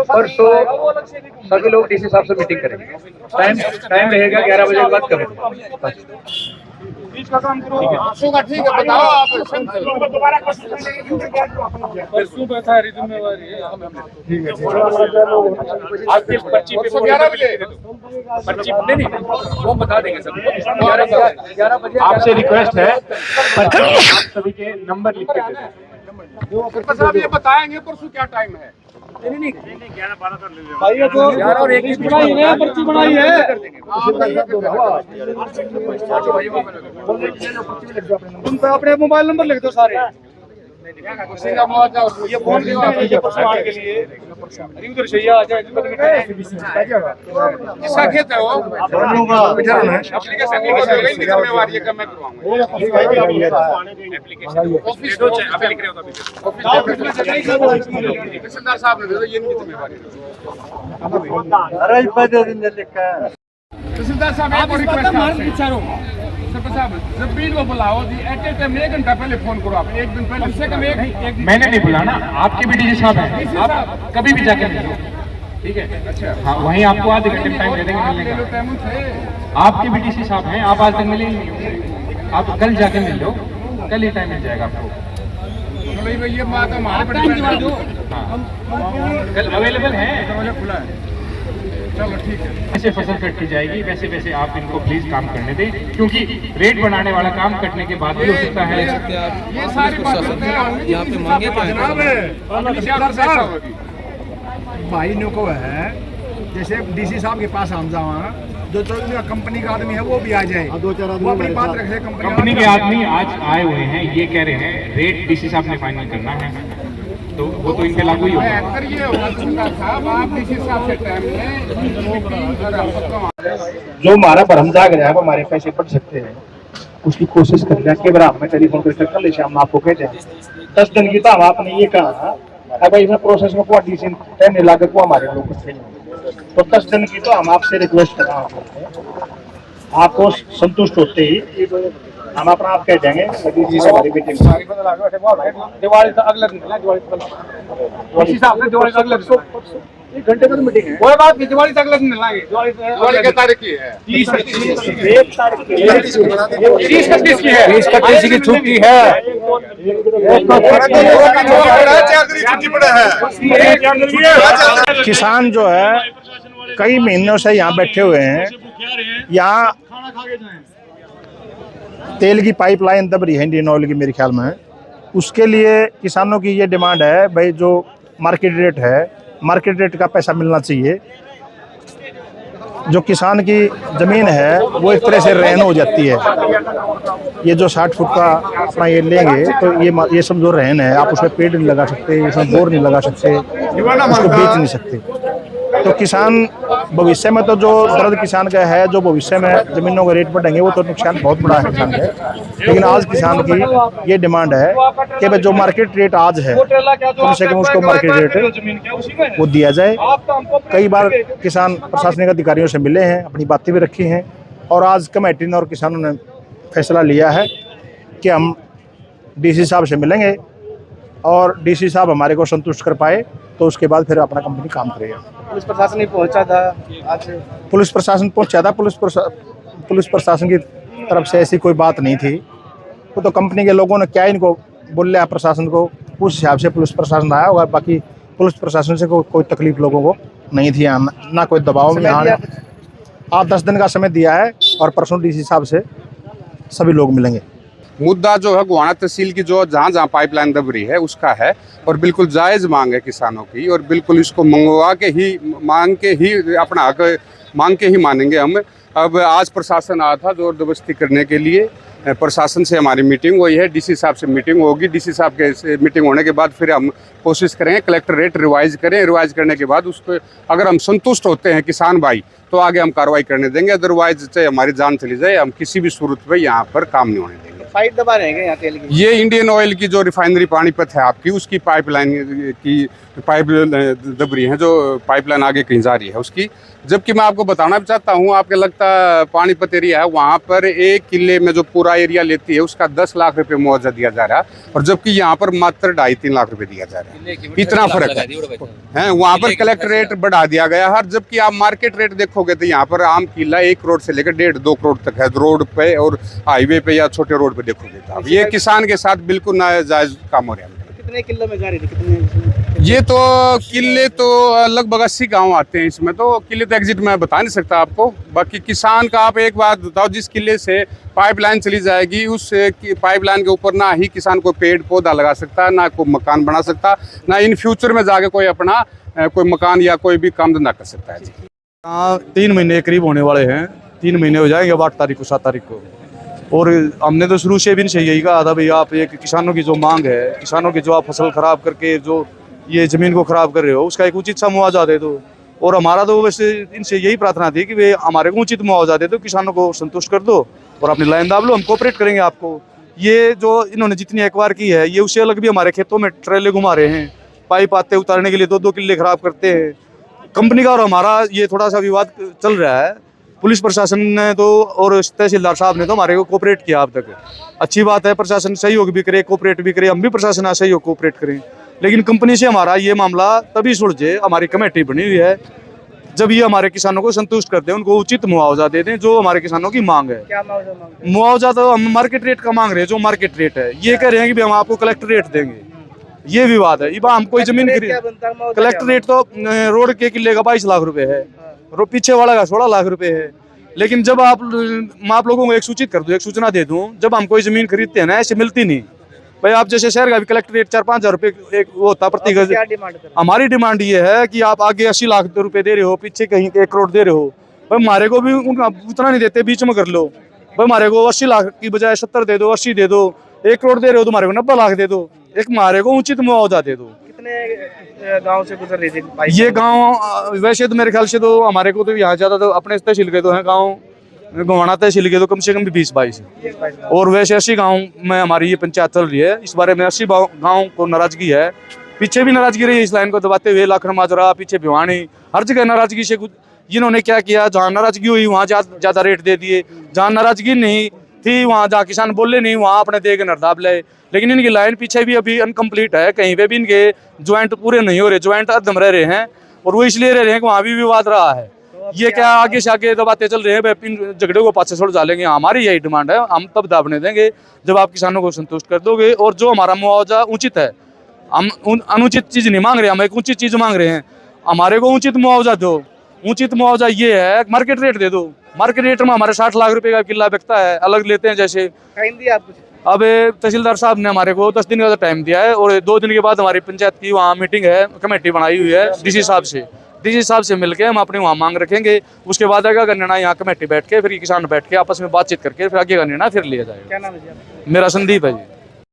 परसों सभी लोग डीसी साहब से मीटिंग करेंगे। टाइम रहेगा 11 बजे के बाद करेंगे। का काम करो। ठीक है, बताओ आप दोबारा जिम्मेवारी है। ठीक है, आपकी पर्ची पे 11 बजे पर्ची नहीं वो बता देंगे सबको। 11 बजे आपसे रिक्वेस्ट है पर्ची आप सभी के नंबर लिख के दे दें। साहब ये बताएंगे परसों क्या टाइम है? नहीं 11-12 कर ले भाई, तो 11 और 1 की बनाई है, पर्ची बनाई है। तुम तो अपने मोबाइल नंबर लिख दो सारे। ये फोन के लिए उधर से आ जाए। किसका खेत है वो? एप्लीकेशन की जिम्मेवारी है कि मैं तहसीलदार साहब ने ये इनकी जिम्मेवारी है। तहसीलदार साहब एक और रिक्वेस्ट साहब, जब भी वो बुलाओ जी एट ए टाइम 1 घंटा पहले फोन करो। आप एक दिन पहले, कम से कम एक मैंने नहीं बुलाना, आपके भी डीजी साहब हैं, आप कभी भी जाके मिलो, ठीक है? अच्छा हाँ, वहीं आपको आधे घंटे में टाइम दे देंगे मिलने का। आपके भी डीसी साहब हैं, आप आज तक मिले ही नहीं, आप कल जाके मिल लो, कल ही टाइम मिल जाएगा आपको। ये बात हमारे कल अवेलेबल है, खुला है। चलो ठीक है, ऐसे फसल कट की जाएगी, वैसे वैसे आप इनको प्लीज काम करने दें, क्योंकि रेट बनाने वाला काम कटने के बाद भी हो सकता है। ये सारी यहाँ पे मांगे भाई ने को है, जैसे डीसी साहब के पास हम जावा, जो कंपनी का आदमी है वो भी आ जाए, वो अपनी बात रखे। कंपनी के आदमी आज आए हुए हैं, ये कह रहे हैं रेट डीसी साहब ने फाइनल करना है, तो वो तो इनके लागू ही होगा। जो हमारा भरम जाग रहा है, हमारे पैसे बढ़ सकते हैं, उसकी कोशिश कर रहे हैं। के बार हमें टेलीफोन करके कल से हम आपको कहते हैं 10 दिन की, तो हम आपने ये कहा अब इसमें प्रोसेस में कोई डिसीजन रहने लागत को हमारे लोग तो 10 दिन की तो हम आपसे रिक्वेस्ट कर रहे हैं, आपको संतुष्ट होते ही हम अपना आप कह देंगे। हमारी मीटिंग दिवाली तो अगले दिन, दिवाली एक घंटे की मीटिंग है, कोई बात नहीं, दिवाली तक अगले दिन मिलाएंगे। दिवाली की तारीख की है 30 तारीख की है, 30 की है, 30 की छुट्टी है। किसान जो है कई महीनों से यहाँ बैठे हुए हैं, यहाँ तेल की पाइपलाइन दब रही है इंडियन ऑयल की, मेरे ख्याल में। उसके लिए किसानों की ये डिमांड है भाई, जो मार्केट रेट है, मार्केट रेट का पैसा मिलना चाहिए। जो किसान की ज़मीन है वो एक तरह से रहन हो जाती है। ये जो 60 फुट का अपना ये लेंगे तो ये सब जो रहन है, आप उसमें पेड़ नहीं लगा सकते, उसमें बोर नहीं लगा सकते, उसको बेच नहीं सकते। तो किसान भविष्य में तो जो दर्द किसान का है, जो भविष्य में ज़मीनों के रेट बढ़ेंगे वो तो नुकसान बहुत बड़ा है किसान का। लेकिन आज किसान की ये डिमांड है कि भाई जो मार्केट रेट आज है, कम से कम उसको मार्केट रेट वो दिया जाए। कई बार किसान प्रशासनिक अधिकारियों से मिले हैं, अपनी बातें भी रखी हैं, और आज कमेटी ने और किसानों ने फैसला लिया है कि हम डीसी साहब से मिलेंगे, और डीसी साहब हमारे को संतुष्ट कर पाए तो उसके बाद फिर अपना कंपनी काम करेगा। पुलिस प्रशासन नहीं पहुंचा था आज? पुलिस प्रशासन पहुंचा था, पुलिस प्रशासन की तरफ से ऐसी कोई बात नहीं थी। वो तो कंपनी के लोगों ने क्या इनको बोल लिया प्रशासन को, उस हिसाब से पुलिस प्रशासन आया होगा। बाकी पुलिस प्रशासन से कोई तकलीफ लोगों को नहीं थी, ना कोई दबाव में। यहाँ आप 10 दिन का समय दिया है, और परसों डीसी साहब से सभी लोग मिलेंगे। मुद्दा जो है गोहाना तहसील की जो जहाँ पाइपलाइन दब रही है उसका है, और बिल्कुल जायज़ मांग है किसानों की, और बिल्कुल इसको मंगवा के ही अपना हक मांग के ही मानेंगे हम। अब आज प्रशासन आया था जोर जबरदस्ती करने के लिए, प्रशासन से हमारी मीटिंग हुई है, डीसी साहब से मीटिंग होगी। डीसी साहब के मीटिंग होने के बाद फिर हम कोशिश करेंगे कलेक्टर रेट रिवाइज करें। रिवाइज करने के बाद उस पर अगर हम संतुष्ट होते हैं किसान भाई, तो आगे हम कार्रवाई करने देंगे। अदरवाइज चाहे हमारी जान चली जाए, हम किसी भी सूरत में यहाँ पर काम नहीं होने देंगे। पाइप दबा रहे हैं यहाँ तेल की? ये इंडियन ऑयल की जो रिफाइनरी पानीपत है आपकी, उसकी पाइपलाइन की पाइप दब रही है, जो पाइपलाइन आगे कहीं जा रही है उसकी। जबकि मैं आपको बताना भी चाहता हूँ, आपके लगता पानीपत एरिया है, वहाँ पर 1 किले में जो पूरा एरिया लेती है उसका 10 लाख रुपए मुआवजा दिया जा रहा है, और जबकि यहाँ पर मात्र 2.5-3 लाख रुपए दिया जा रहा है। इतना फर्क है। वहाँ पर कलेक्टर रेट बढ़ा दिया गया है, जबकि आप मार्केट रेट देखोगे तो यहाँ पर आम किला 1 करोड़ से लेकर 1.5-2 करोड़ तक है, रोड पे और हाईवे पे या छोटे रोड पे देखोगे तो आप। ये किसान के साथ बिल्कुल नाजायज काम हो रहा है। कितने किलो में जा रही थी? कितने? ये तो किले तो लगभग 80 गांव आते हैं इसमें, तो किले तो एग्जिट मैं बता नहीं सकता आपको। बाकी किसान का आप एक बात बताओ, जिस किले से पाइपलाइन चली जाएगी उस पाइपलाइन के ऊपर ना ही किसान कोई पेड़ पौधा लगा सकता, ना कोई मकान बना सकता, ना इन फ्यूचर में जाके कोई अपना कोई मकान या कोई भी काम धंधा कर सकता है। हाँ, 3 महीने करीब होने वाले हैं। 3 महीने हो जाएंगे अब 8 तारीख को, 7 तारीख को। और हमने तो शुरू से भी इनसे यही कहा था, भाई आप एक किसानों की जो मांग है, किसानों की जो आप फसल खराब करके जो ये ज़मीन को ख़राब कर रहे हो, उसका एक उचित सा मुआवजा दे दो। और हमारा तो वैसे इनसे यही प्रार्थना थी कि वे हमारे को उचित मुआवजा दे दो, किसानों को संतुष्ट कर दो और अपनी लाइन दाब लो, हम कोऑपरेट करेंगे आपको। ये जो इन्होंने जितनी एक्वायर की है, ये उससे अलग भी हमारे खेतों में ट्रेले घुमा रहे हैं, पाइप आते उतारने के लिए 2-2 किले ख़राब करते हैं। कंपनी का और हमारा ये थोड़ा सा विवाद चल रहा है। पुलिस प्रशासन ने तो और तहसीलदार साहब ने तो हमारे को कोऑपरेट किया अब तक। अच्छी बात है, प्रशासन सहयोग भी करे, कोऑपरेट भी करे, हम भी प्रशासन का सहयोग कोऑपरेट करें। लेकिन कंपनी से हमारा ये मामला तभी सुलझे, हमारी कमेटी बनी हुई है, जब ये हमारे किसानों को संतुष्ट करते हैं, उनको उचित मुआवजा दे दें जो हमारे किसानों की मांग है। क्या मुआवजा मांग रहे हैं? मुआवजा तो हम मार्केट रेट का मांग रहे हैं, जो मार्केट रेट है। ये कह रहे हैं कि हम आपको कलेक्टर रेट देंगे, ये विवाद है। हम कोई जमीन खरीद, कलेक्टर रेट तो रोड के किले का 22 लाख रुपए है, पीछे वाला का 16 लाख रुपए है। लेकिन जब मैं आप लोगों को एक सूचित कर दूं, एक सूचना दे दूं, जब हम कोई जमीन खरीदते हैं ना, ऐसे मिलती नहीं भाई। आप जैसे शहर का भी कलेक्टर रेट 4-5 हज़ार रुपए एक वो होता प्रति गज। हमारी डिमांड ये है कि आप आगे 80 लाख रुपए दे रहे हो, पीछे कहीं 1 करोड़ दे रहे हो, भाई हमारे को भी उनका उतना नहीं देते, बीच में कर लो भाई। हमारे को 80 लाख की बजाय 70 दे दो, 80 दे दो। 1 करोड़ दे रहे हो तो हमारे को 90 लाख दे दो, एक हमारे को उचित मुआवजा दे दो। कितने गांव से गुजर रही थी ये गांव वैसे तो मेरे ख्याल से तो हमारे को तो यहाँ ज़्यादा तो अपने तहसील के तो हैं गाँव, गोवाना तहसील के तो कम से कम भी 20-22, और वैसे 80 गांव में हमारी ये पंचायत चल रही है। इस बारे में 80 गांव को नाराजगी है, पीछे भी नाराजगी रही है इस लाइन को दबाते हुए। लाखन माजरा, पीछे भिवानी, हर जगह नाराजगी से इन्होंने क्या किया, जहाँ नाराजगी हुई वहाँ ज़्यादा रेट दे दिए, जहाँ नाराजगी नहीं थी वहाँ जहाँ किसान बोले नहीं वहाँ अपने दे के नरदाब लाए। लेकिन इनकी लाइन पीछे भी अभी अनकम्प्लीट है, कहीं पे भी इनके ज्वाइंट पूरे नहीं हो रहे, ज्वाइंट अदम रह रहे हैं, और वो इसलिए रह रहे हैं कि वहाँ भी विवाद रहा है। ये क्या आगे से आगे दबाते चल रहे हैं, इन झगड़े को पाछे छोड़ डालेंगे। हमारी यही डिमांड है, हम तब दाबने देंगे जब आप किसानों को संतुष्ट कर दोगे, और जो हमारा मुआवजा उचित है। हम अनुचित चीज़ नहीं मांग रहे, हम एक उचित चीज़ मांग रहे हैं। हमारे को उचित मुआवजा दो। उचित मुआवजा ये है, मार्केट रेट दे दो। मार्केट रेट में हमारे 60 लाख रुपए का किला बिकता है, अलग लेते हैं जैसे। अब तहसीलदार साहब ने हमारे को 10 दिन का टाइम दिया है, और 2 दिन के बाद हमारी पंचायत की वहाँ मीटिंग है, कमेटी बनाई हुई है डीसी साहब से मिलके हम अपनी वहाँ मांग रखेंगे। उसके बाद आगे का निर्णय यहाँ कमेटी बैठ के, फिर किसान बैठ के आपस में बातचीत करके फिर आगे का निर्णय फिर लिया जाएगा। क्या नाम है जी आपका? मेरा संदीप है जी।